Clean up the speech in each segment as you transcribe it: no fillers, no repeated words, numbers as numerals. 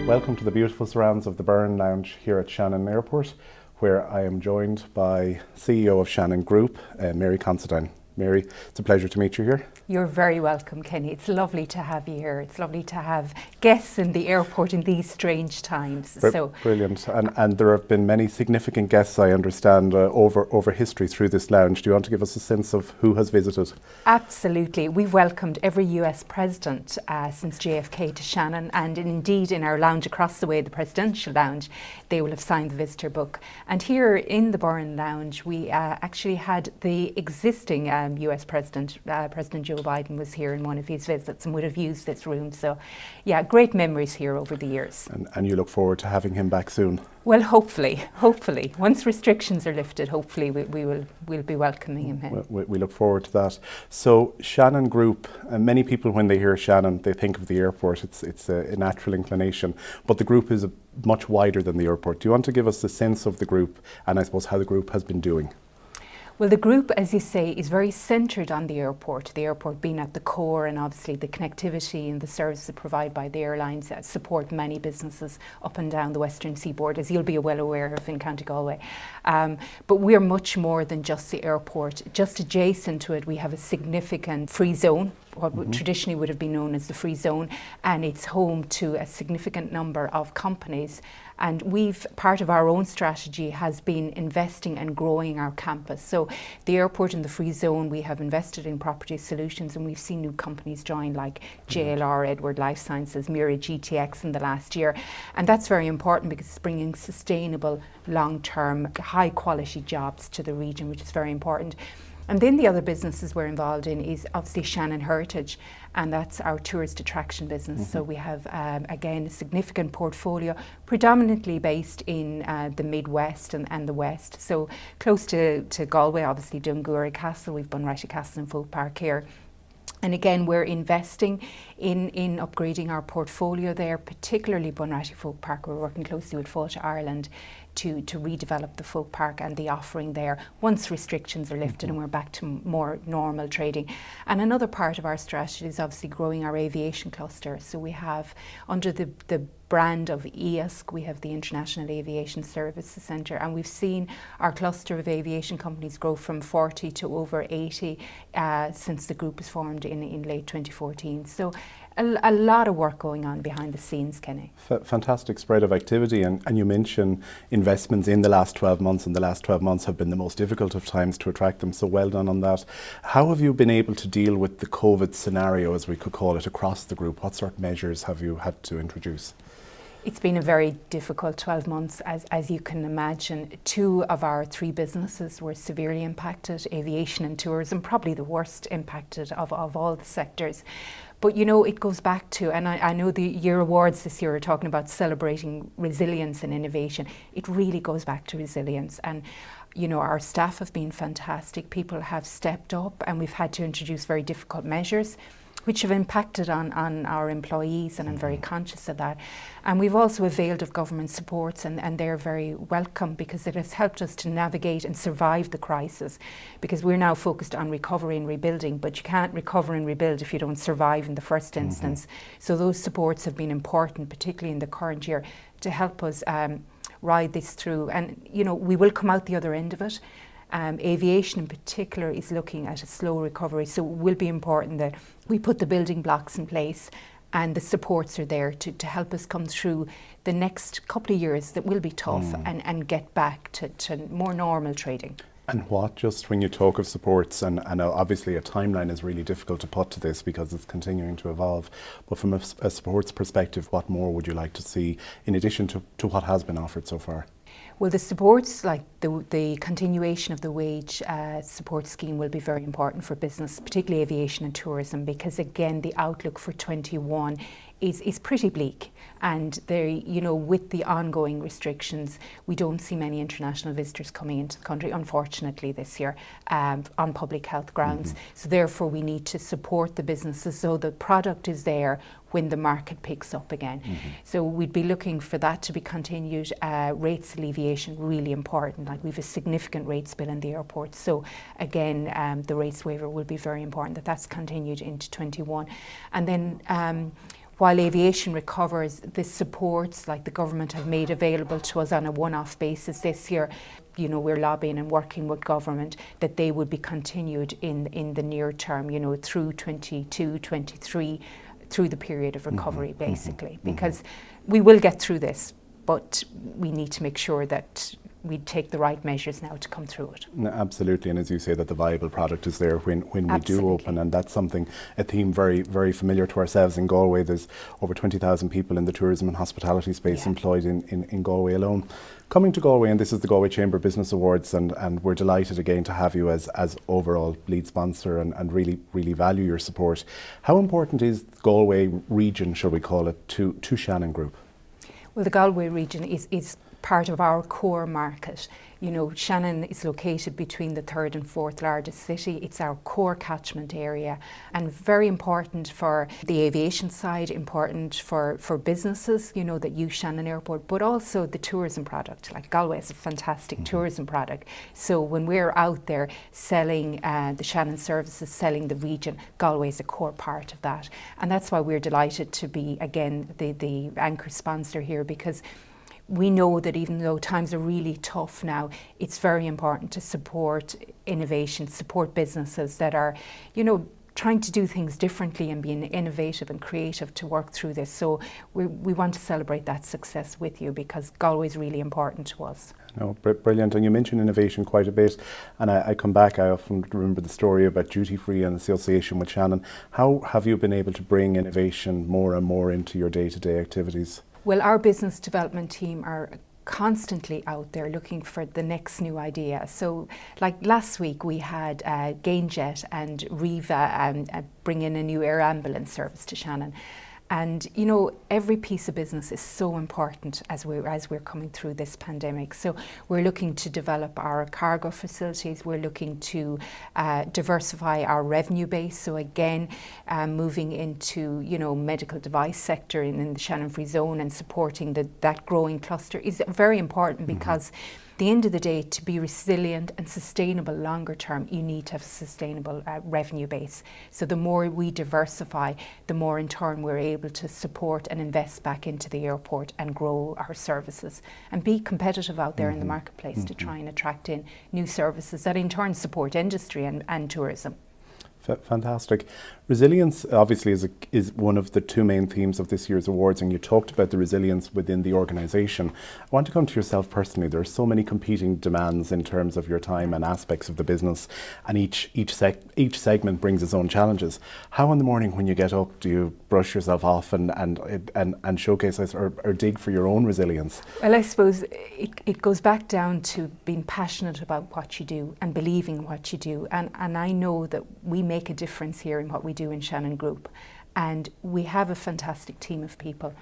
Welcome to the beautiful surrounds of the Burren Lounge here at Shannon Airport, where I am joined by CEO of Shannon Group, Mary Considine. Mary, it's a pleasure to meet you here. You're very welcome, Kenny. It's lovely to have you here. It's lovely to have guests in the airport in these strange times. Brilliant. And there have been many significant guests, I understand, over history through this lounge. Do you want to give us a sense of who has visited? Absolutely. We've welcomed every US president since JFK to Shannon, and indeed in our lounge across the way, the presidential lounge, they will have signed the visitor book. And here in the Burren Lounge, we actually had the existing US President, President Joe Biden was here in one of his visits and would have used this room. So yeah, great memories here over the years. And you look forward to having him back soon? Well, hopefully. Once restrictions are lifted, hopefully we'll be welcoming him in. We look forward to that. So Shannon Group, many people when they hear Shannon, they think of the airport. It's a natural inclination, but the group is much wider than the airport. Do you want to give us a sense of the group and I suppose how the group has been doing? Well, the group, as you say, is very centred on the airport being at the core, and obviously the connectivity and the services provided by the airlines support many businesses up and down the western seaboard, as you'll be well aware of in County Galway. But we're much more than just the airport. Just adjacent to it, we have a significant free zone, what traditionally would have been known as the free zone, and it's home to a significant number of companies. And part of our own strategy has been investing and growing our campus. So the airport and the free zone, we have invested in property solutions, and we've seen new companies join like JLR, Edward Life Sciences, Mira, GTX in the last year. And that's very important because it's bringing sustainable, long-term, high-quality jobs to the region, which is very important. And then the other businesses we're involved in is obviously Shannon Heritage, and that's our tourist attraction business. So we have, again, a significant portfolio, predominantly based in the Midwest and the West. So close to Galway, obviously Dungura Castle, we've Bunratty Castle and Folk Park here. And again, we're investing in upgrading our portfolio there, particularly Bunratty Folk Park. We're working closely with Fáilte Ireland to redevelop the folk park and the offering there once restrictions are lifted and we're back to more normal trading. And another part of our strategy is obviously growing our aviation cluster. So we have, under the brand of IASC, we have the International Aviation Services Centre, and we've seen our cluster of aviation companies grow from 40 to over 80 since the group was formed in late 2014. So a lot of work going on behind the scenes, Kenny. Fantastic spread of activity, and you mentioned investments in the last 12 months, and the last 12 months have been the most difficult of times to attract them, so well done on that. How have you been able to deal with the COVID scenario, as we could call it, across the group? What sort of measures have you had to introduce? It's been a very difficult 12 months, as you can imagine. 2 of our 3 businesses were severely impacted, aviation and tourism, probably the worst impacted of all the sectors. But you know, it goes back to, and I know the year awards this year are talking about celebrating resilience and innovation. It really goes back to resilience. And you know, our staff have been fantastic. People have stepped up, and we've had to introduce very difficult measures which have impacted on our employees, and I'm very conscious of that. And we've also availed of government supports, and they're very welcome because it has helped us to navigate and survive the crisis, because we're now focused on recovery and rebuilding, but you can't recover and rebuild if you don't survive in the first instance. So those supports have been important, particularly in the current year, to help us ride this through. And you know, we will come out the other end of it. Aviation in particular is looking at a slow recovery, so it will be important that we put the building blocks in place and the supports are there to help us come through the next couple of years that will be tough and get back to more normal trading. And what, just when you talk of supports, and obviously a timeline is really difficult to put to this because it's continuing to evolve, but from a supports perspective, what more would you like to see in addition to what has been offered so far? Well, the supports, like the continuation of the wage support scheme, will be very important for business, particularly aviation and tourism, because again, the outlook for 21 is pretty bleak. And there, you know, with the ongoing restrictions, we don't see many international visitors coming into the country, unfortunately, this year, on public health grounds. So therefore, we need to support the businesses so the product is there when the market picks up again. So we'd be looking for that to be continued. Rates alleviation, really important. Like, we've a significant rates bill in the airport. So again, the rates waiver will be very important, that's continued into 21. And then while aviation recovers, the supports like the government have made available to us on a one-off basis this year, you know, we're lobbying and working with government that they would be continued in the near term, you know, through 22, 23, through the period of recovery, basically, because we will get through this, but we need to make sure that we take the right measures now to come through it. No, absolutely, and as you say, that the viable product is there when we Absolutely. do open, and that's something, a theme very, very familiar to ourselves in Galway. There's over 20,000 people in the tourism and hospitality space employed in Galway alone. Coming to Galway, and this is the Galway Chamber Business Awards, and we're delighted again to have you as overall lead sponsor and really, really value your support. How important is Galway region, shall we call it, to Shannon Group? Well, the Galway region is part of our core market. You know, Shannon is located between the third and fourth largest city. It's our core catchment area and very important for the aviation side, important for businesses, you know, that use Shannon Airport, but also the tourism product. Like Galway is a fantastic tourism product. So when we're out there selling the Shannon services, selling the region, Galway is a core part of that. And that's why we're delighted to be, again, the anchor sponsor here, because we know that even though times are really tough now, it's very important to support innovation, support businesses that are, you know, trying to do things differently and being innovative and creative to work through this. So we want to celebrate that success with you, because Galway is really important to us. No, brilliant. And you mentioned innovation quite a bit, and I come back, I often remember the story about duty free and association with Shannon. How have you been able to bring innovation more and more into your day-to-day activities? Well, our business development team are constantly out there looking for the next new idea. So like last week we had Gainjet and Riva bring in a new air ambulance service to Shannon. And you know, every piece of business is so important as we're coming through this pandemic. So we're looking to develop our cargo facilities. We're looking to diversify our revenue base. So again, moving into, you know, medical device sector in the Shannon Free Zone and supporting that growing cluster is very important, because at the end of the day, to be resilient and sustainable longer term, you need to have a sustainable revenue base. So the more we diversify, the more in turn we're able to support and invest back into the airport and grow our services and be competitive out there in the marketplace to try and attract in new services that in turn support industry and tourism. Fantastic. Resilience obviously is one of the two main themes of this year's awards, and you talked about the resilience within the organisation. I want to come to yourself personally. There are so many competing demands in terms of your time and aspects of the business, and each segment brings its own challenges. How in the morning when you get up do you brush yourself off and showcase or dig for your own resilience? Well, I suppose it goes back down to being passionate about what you do and believing in what you do, and I know that we make a difference here in what we do in Shannon Group, and we have a fantastic team of people,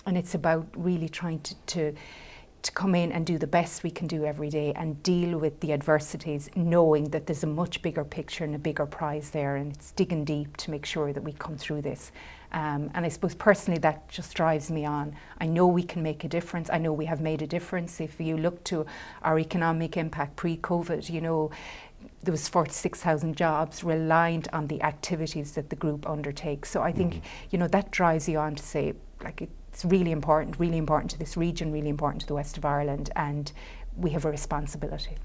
and it's about really trying to come in and do the best we can do every day and deal with the adversities, knowing that there's a much bigger picture and a bigger prize there, and it's digging deep to make sure that we come through this. And I suppose personally that just drives me on. I know we can make a difference. I know we have made a difference. If you look to our economic impact pre-COVID, you know, there was 46,000 jobs reliant on the activities that the group undertakes. So I think, you know, that drives you on to say, like, it's really important to this region, really important to the west of Ireland, and we have a responsibility.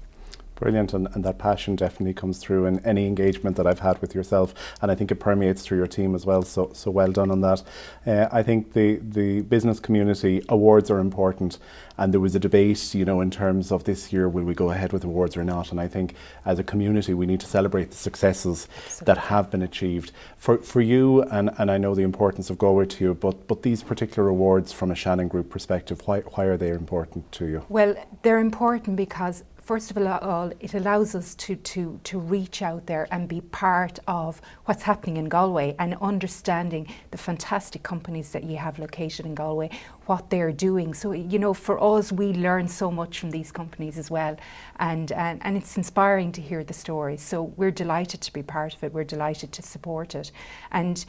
Brilliant, and that passion definitely comes through in any engagement that I've had with yourself, and I think it permeates through your team as well, so well done on that. I think the business community awards are important, and there was a debate, you know, in terms of this year, will we go ahead with awards or not, and I think as a community we need to celebrate the successes that have been achieved. For you, and I know the importance of Galway to you, but these particular awards from a Shannon Group perspective, why are they important to you? Well, they're important because first of all, it allows us to reach out there and be part of what's happening in Galway and understanding the fantastic companies that you have located in Galway, what they're doing. So, you know, for us, we learn so much from these companies as well. And it's inspiring to hear the stories. So we're delighted to be part of it. We're delighted to support it. And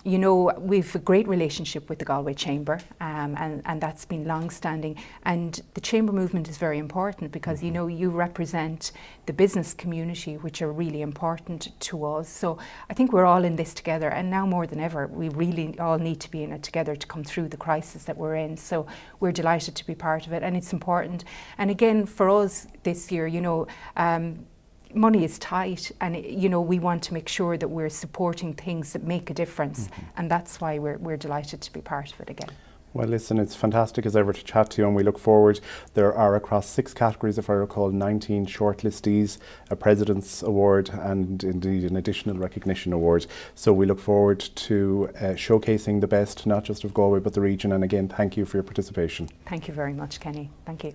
You know, we've a great relationship with the Galway Chamber, and that's been long-standing. And the Chamber movement is very important because, you know, you represent the business community, which are really important to us. So I think we're all in this together, and now more than ever, we really all need to be in it together to come through the crisis that we're in. So we're delighted to be part of it, and it's important. And again, for us this year, you know, money is tight, and you know, we want to make sure that we're supporting things that make a difference, and that's why we're delighted to be part of it again. Well, listen, it's fantastic as ever to chat to you, and we look forward. There are across 6 categories, if I recall, 19 shortlistees, a President's Award, and indeed an additional recognition award. So we look forward to showcasing the best, not just of Galway, but the region. And again, thank you for your participation. Thank you very much, Kenny. Thank you.